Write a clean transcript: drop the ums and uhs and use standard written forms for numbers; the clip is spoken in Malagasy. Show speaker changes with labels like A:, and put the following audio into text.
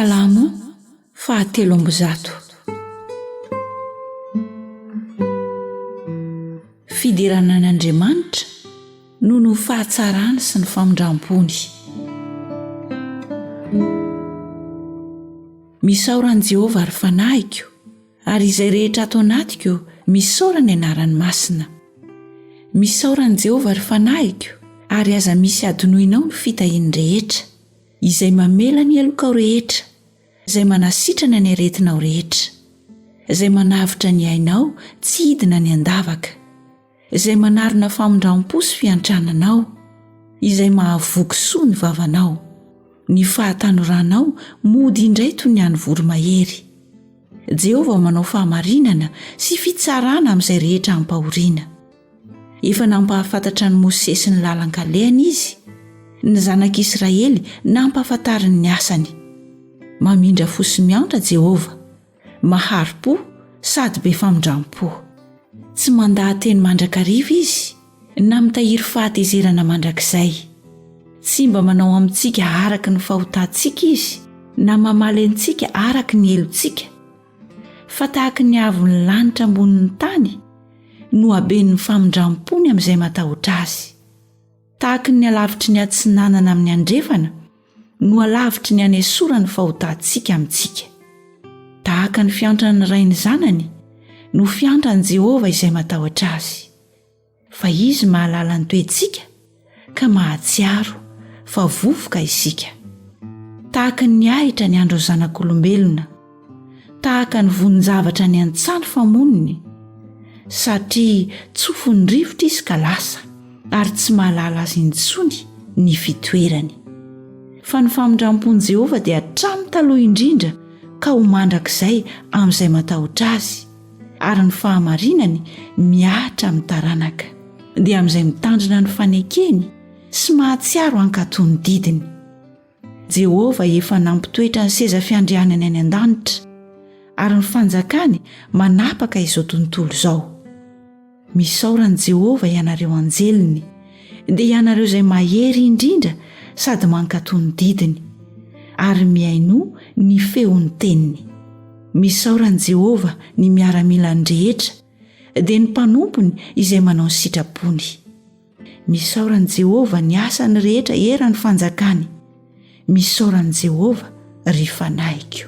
A: SALAMO 13. Fidirana an'Andriamanitra noho ny fahatsarana sy ny famindram-pony. Misaoran'i Jehovah ary fanahiko, ary izay rehetra ato anatiko misaorany anarany masina. Misaoran'i Jehovah ary fanahiko, ary aza misy adonoinao ny fitahiany rehetra, izay mamela ny alokao rehetra, izay manasitrana ny aretinao rehetra, izay manavitra ny ainao tsy hidina ny andavaka, izay manarina famindram-po sy fiantrananao, izay mahavoky soa ny vavanao, ny fahatanoranao mody indray toy ny any voromahery. Jehovah manao fahamarinana sy fitsarana amin'izay rehetra ampahoriana. Efa nampahafantatra ny Mosesy ny lalan-kalehany izy, ny zanak'Israely nampahafantariny ny asany. Mamindra fo sy miantra Jehovah, mahari-po sady be famindram-po. Tsy mandahateny mandrakariva izy, na mitahiry fahatezerana mandrakizay. Tsy mba manao amintsika araka ny fahotantsika izy, na mamaly antsika araka ny helontsika. Fa tahaka ny avon'ny lanitra ambonin'ny tany, no haben'ny famindram-pony amin'izay matahotra azy. Tahaka ny alavitry ny atsinanana amin'ny andrefana, no alavitry ny anesora ny fahotantsika amintsika. Tahaka ny fiantrany ray ny zanany, no fiantrany Jehovah izay matahotra azy. Fa izy mahalala ny toetsika, ka mahatsiaro, fa vovoka isika. Tahaka ny ahitra ny andro zanak'olombelona, tahaka ny vonin-javatra ny an-tsano famoniny, satria tsofony rivotra izy ka lasa, ary tsy mahalala azy intsony ny fitoerany. Fa ny famindram-pon'i Jehovah dia hatramy taloha indrindra, ka ho mandrakizay amin'izay matahotra azy, ary ny fahamarinany miahatra amin'ny taranaka, dia amin'izay mitandrina ny fanekeny sy mahatsiaro ankatony didiny. Jehovah efa nampitoetra ny seza fiandrianany any an-danitra, ary ny fanjakany manapaka izao tontolo izao. Misaoran'i Jehovah ianareo anjeliny, dia ianareo izay mahery indrindra sady mankatony didiny, ary miaino ny feon'ny teniny. Misaoran'i Jehovah ny miaramilany rehetra, dia ny mpanompony izay manao ny sitrapony. Misaoran'i Jehovah ny asany rehetra eran'ny fanjakany. Misaoran'i Jehovah ry fanahiko.